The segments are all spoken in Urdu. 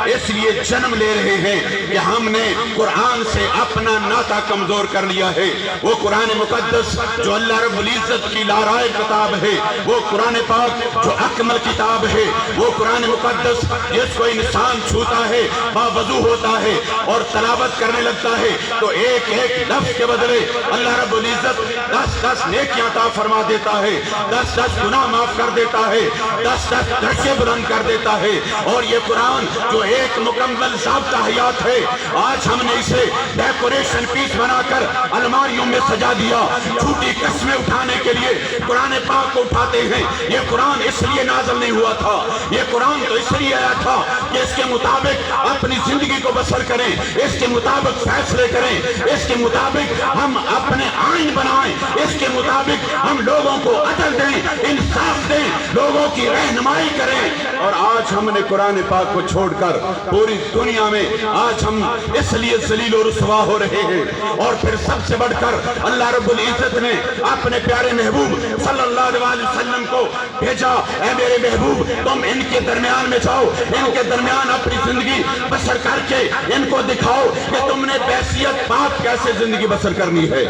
اس لیے جنم لے رہے ہیں کہ ہم نے قرآن سے اپنا ناطہ کمزور کر لیا ہے۔ وہ قرآن مقدس جو اللہ رب العزت کی لارائے کتاب ہے، وہ قرآن پاک جو اکمل کتاب ہے، وہ قرآن مقدس جس کو انسان چھوتا ہے باوضو ہوتا ہے اور تلاوت کرنے لگتا ہے تو ایک ایک لفظ کے بدلے اللہ رب العزت 10 نیکیاں عطا فرما دیتا ہے، 10 گناہ معاف کر دیتا ہے، 10 درجے بلند کر دیتا ہے۔ اور یہ قرآن جو ایک مکمل ضابطہ حیات ہے، آج ہم نے اسے ڈیکوریشن پیس بنا کر الماریوں میں سجا دیا۔ جھوٹی قسمیں اٹھانے کے لیے قرآن پاک کو اٹھاتے ہیں۔ یہ قرآن اس لیے نازل نہیں ہوا تھا، یہ قرآن تو اس لیے آیا تھا کہ اس کے مطابق اپنی زندگی کو بسر کریں، اس کے مطابق فیصلے کریں، اس کے مطابق ہم اپنے آئین بنائیں، اس کے مطابق ہم لوگوں کو عدل دیں، انصاف دیں، لوگوں کی رہنمائی کریں۔ اور آج ہم نے قرآن پاک کو چھوڑ کر پوری دنیا میں آج ہم اس لیے ذلیل و رسوا ہو رہے ہیں۔ اور پھر سب سے بڑھ کر اللہ رب العزت نے اپنے پیارے محبوب صلی اللہ علیہ وسلم کو بھیجا، اے میرے محبوب تم ان کے درمیان میں جاؤ، ان کے درمیان اپنی زندگی بسر کر کے ان کو دکھاؤ کہ تم نے بحیثیت باپ کیسے زندگی بسر کرنی ہے،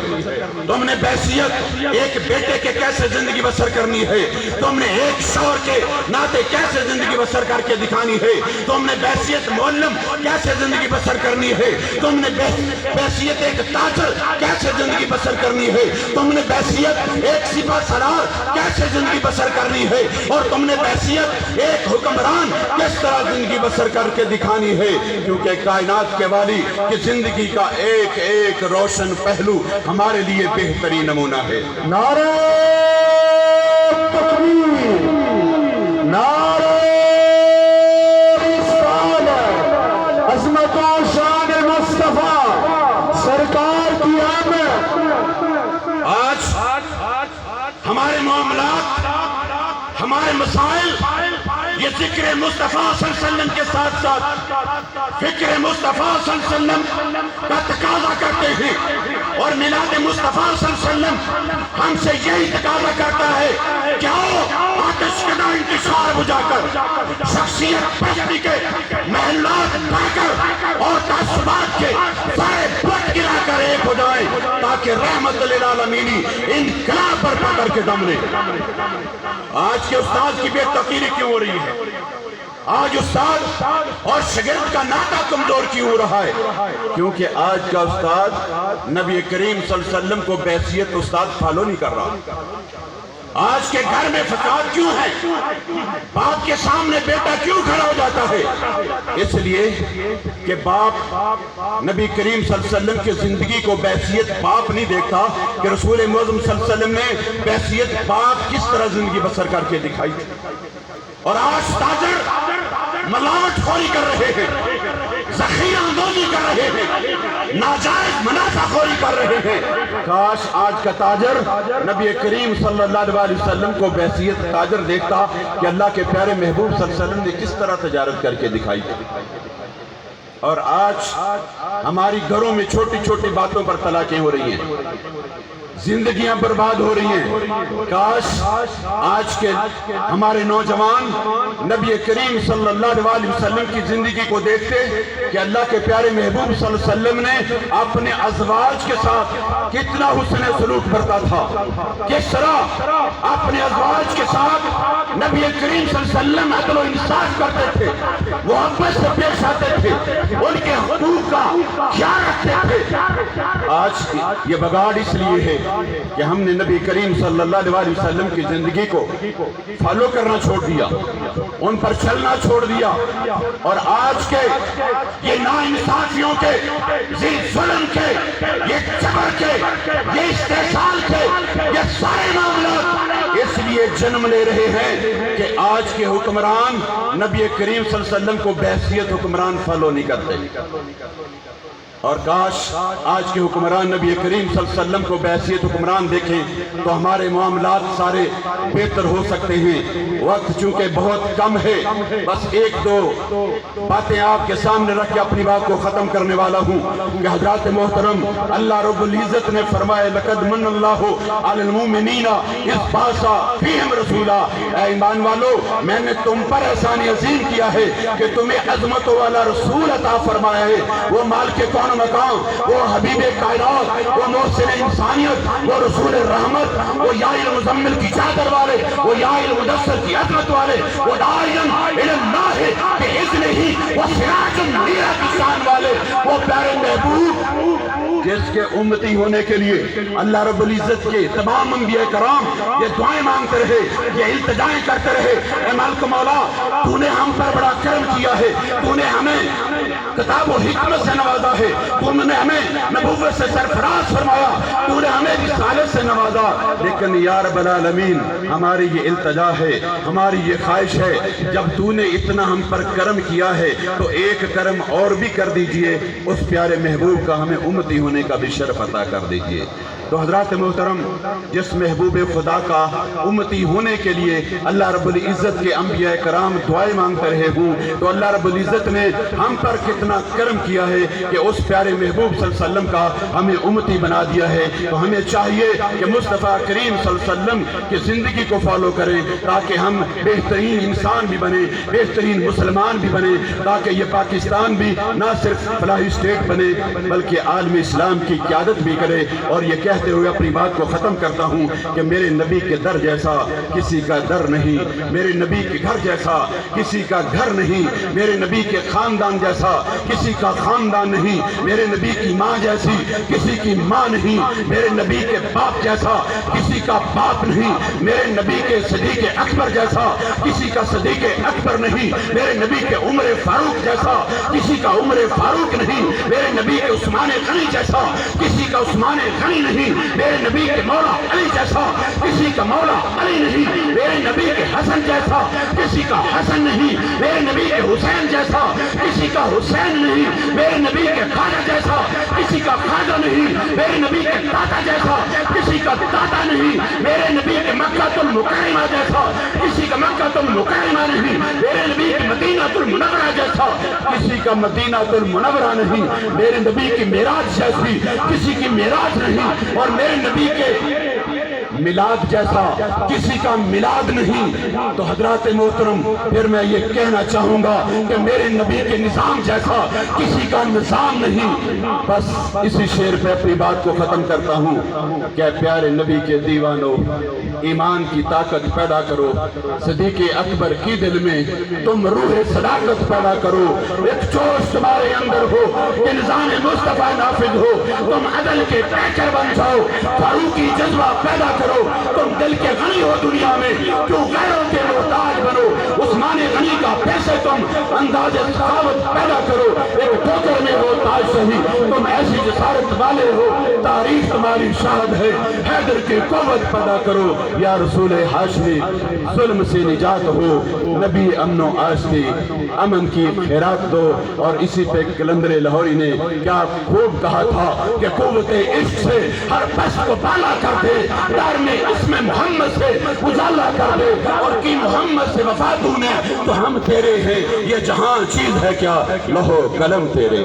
تم نے بحیثیت ایک بیٹے کے کیسے زندگی بسر کرنی ہے، تم نے ایک شوہر کے ناطے کیسے زندگی بسر کر کے دکھانی ہے، تم نے بحیثیت معلم کیسے زندگی بسر کرنی ہے، تم نے بحیثیت ایک تاجر کیسے زندگی بسر کرنی ہے، تم نے بحیثیت ایک سپہ سالار کیسے زندگی بسر کرنی ہے، اور تم نے بحیثیت ایک حکمران کس طرح زندگی بسر کر کے دکھانی ہے۔ کیونکہ کائنات کے والی کہ زندگی کا ایک ایک روشن پہلو ہمارے لیے بہترین نمونہ ہے۔ نعرہ تکبیر، نعرہ رسالت، عظمت و شان مصطفیٰ سرکار کی آمد۔ آج ہمارے معاملات، ہمارے مسائل یہ ذکر مصطفیٰ صلی اللہ علیہ وسلم کے ساتھ ساتھ فکر مصطفیٰ صلی اللہ علیہ وسلم کا تقاضا کرتے ہیں، اور میلاد مصطفیٰ صلی اللہ علیہ وسلم ہم سے یہی تقاضا کرتا ہے کہ آؤ آتش کدہ انتشار بجھا کر شخصیت پرستی کے محلات ڈھا کر اور تعصبات کے سارے پٹ گرا کر ایک ہو جائیں، تاکہ رحمت للعالمین انقلاب برپا کر کے دم لے۔ آج کے استاد کی بے تقیری کیوں ہو رہی ہے؟ آج استاد اور شاگرد کا ناطہ کمزور کیوں ہو رہا ہے؟ کیونکہ آج کا استاد نبی کریم صلی اللہ علیہ وسلم کو بحیثیت استاد فالو نہیں کر رہا۔ آج کے گھر میں فساد کیوں ہے؟ باپ کے سامنے بیٹا کیوں کھڑا ہو جاتا ہے؟ اس لیے کہ باپ نبی کریم صلی اللہ علیہ وسلم کی زندگی کو بحیثیت باپ نہیں دیکھتا کہ رسول معظم صلی اللہ علیہ وسلم نے بحیثیت باپ کس طرح زندگی بسر کر کے دکھائی۔ اور آج تاجر ملاوٹ خوری کر رہے ہیں، ذخیرہ اندوزی کر رہے ہیں، ناجائز منافع خوری کر رہے ہیں۔ کاش آج کا تاجر نبی کریم صلی اللہ علیہ وسلم کو بحیثیت تاجر دیکھتا کہ اللہ کے پیارے محبوب صلی اللہ علیہ وسلم نے کس طرح تجارت کر کے دکھائی۔ اور آج ہماری گھروں میں چھوٹی چھوٹی باتوں پر طلاقیں ہو رہی ہیں، زندگیاں برباد ہو رہی ہیں۔ کاش آج کے ہمارے نوجوان نبی کریم صلی اللہ علیہ وسلم کی زندگی کو دیکھتے کہ اللہ کے پیارے محبوب صلی اللہ علیہ وسلم نے اپنے ازواج کے ساتھ کتنا حسن سلوک برتا تھا، کس طرح اپنے ازواج کے ساتھ نبی کریم صلی اللہ علیہ وسلم عدل و انصاف کرتے تھے، محبت سے پیش آتے تھے، ان کے حقوق کا خیال رکھتے تھے۔ آج یہ بگاڑ اس لیے ہے کہ ہم نے نبی کریم صلی اللہ علیہ وسلم کی زندگی کو فالو کرنا چھوڑ دیا، ان پر چلنا چھوڑ دیا، اور آج کے یہ ناانصافیوں کے، یہ ظلم کے، یہ جبر کے، یہ استحصال کے، یہ سارے معاملات اس لیے جنم لے رہے ہیں کہ آج کے حکمران نبی کریم صلی اللہ علیہ وسلم کو بحیثیت حکمران فالو نہیں کرتے۔ اور کاش آج کے حکمران نبی کریم صلی اللہ علیہ وسلم کو بحیثیت حکمران دیکھیں تو ہمارے معاملات سارے بہتر ہو سکتے ہیں۔ وقت چونکہ بہت کم ہے، بس ایک دو باتیں آپ کے سامنے رکھ کے اپنی بات کو ختم کرنے والا ہوں کہ حضرات محترم، اللہ رب العزت نے فرمایا لقد من اللہ علی المؤمنین اذ بعث فیہم رسولا، اے ایمان والو میں نے تم پر احسان عظیم کیا ہے کہ تمہیں عظمت والا رسول عطا فرمایا ہے، وہ مالک کون مقام، وہ حبیب کائنات، وہ محسن انسانیت، وہ رسول رحمت، وہ یائل مزمل کی چادر والے، وہ یائل مدثر کی عظمت والے، وہ داعین الاللہ کہ اذن ہی، وہ سراج منیرہ کی شان والے، وہ پیارے محبوب جس کے امتی ہونے کے لیے اللہ رب العزت کے تمام انبیاء کرام یہ دعائیں مانگتے رہے، یہ التجائیں کرتے رہے، اے مالک مولا تو نے ہم پر بڑا کرم کیا ہے، تو نے ہمیں کتاب و حکمت سے نوازا ہے، تو نے ہمیں نبوت سے سرفراز فرمایا، تو نے ہمیں رسالت سے نوازا، لیکن یا رب العالمین ہماری یہ التجا ہے، ہماری یہ خواہش ہے، جب تو نے اتنا ہم پر کرم کیا ہے تو ایک کرم اور بھی کر دیجئے، اس پیارے محبوب کا ہمیں امتی ہونے کا بھی شرف عطا کر دیجئے۔ تو حضرات محترم، جس محبوب خدا کا امتی ہونے کے لیے اللہ رب العزت کے انبیاء کرام دعائیں مانگتے رہے ہوں، تو اللہ رب العزت نے ہم پر کتنا کرم کیا ہے کہ اس پیارے محبوب صلی اللہ علیہ وسلم کا ہمیں امتی بنا دیا ہے۔ تو ہمیں چاہیے کہ مصطفیٰ کریم صلی اللہ علیہ وسلم کی زندگی کو فالو کریں تاکہ ہم بہترین انسان بھی بنیں، بہترین مسلمان بھی بنیں، تاکہ یہ پاکستان بھی نہ صرف فلاحی اسٹیٹ بنے بلکہ عالم اسلام کی قیادت بھی کرے۔ اور یہ کہتے ہوئے اپنی بات کو ختم کرتا ہوں کہ میرے نبی کے در جیسا کسی کا در نہیں، میرے نبی کے گھر جیسا کسی کا گھر نہیں، میرے نبی کے خاندان جیسا کسی کا خاندان نہیں، میرے نبی کی ماں جیسی کسی کی ماں نہیں، میرے نبی کے باپ جیسا کسی کا باپ نہیں، میرے نبی کے صدیق اکبر جیسا کسی کا صدیق اکبر نہیں، میرے نبی کے عمر فاروق جیسا کسی کا عمر فاروق نہیں، میرے نبی کے عثمان غنی جیسا کسی کا عثمان غنی نہیں، میرے نبی کے مولا علی جیسا کسی کا مولا علی نہیں، میرے نبی کے حسن جیسا کسی کا حسن نہیں، میرے نبی کے حسین جیسا کسی کا حسین نہیں، میرے نبی کے خواجہ جیسا کسی کا خواجہ نہیں، میرے نبی کے داتا جیسا کسی کا داتا نہیں، میرے نبی کے مکہ المکرمہ جیسا کسی کا مکہ المکرمہ نہیں، میرے نبی کے مدینہ المنورہ جیسا کسی کا مدینہ المنورہ نہیں، میرے نبی کی معراج جیسی کسی کی معراج نہیں، اور میرے نبی کے میلاد جیسا کسی کا میلاد نہیں۔ تو حضرات محترم پھر میں یہ کہنا چاہوں گا کہ میرے نبی کے نظام جیسا کسی کا نظام نہیں۔ بس اسی شعر پہ اپنی بات کو ختم کرتا ہوں کہ پیارے نبی کے دیوانوں، ایمان کی طاقت پیدا کرو، صدیق اکبر کی دل میں تم روح صداقت پیدا کرو، ایک جوش تمہارے اندر ہو کہ نظام مصطفیٰ نافذ ہو، تم عدل کے پیکر بن جاؤ، فاروقی جذبہ پیدا کرو، تم دل کے غنی ہو دنیا میں، کیوں غیروں کے محتاج بنو، عثمان غنی کا پیسے تم انداز سخاوت پیدا کرو، ایک ٹوکر میں ہو تاج شہی، تم ایسی جسارت والے ہو، تاریخ تمہاری شاہد ہے، حیدر کی قوت پیدا کرو، یا رسول ہاشمی ظلم سے نجات ہو، نبی امن و آشتی امن کی خیرات دو۔ اور اسی پہ کلندر لاہوری نے کیا خوب کہا تھا کہ قوت عشق سے ہر پس کو بالا کر دے، در میں اسم محمد سے اجالا کر دے، اور کی محمد سے وفا تو نے تو ہم تیرے ہیں، یہ جہاں چیز ہے کیا لہو قلم تیرے۔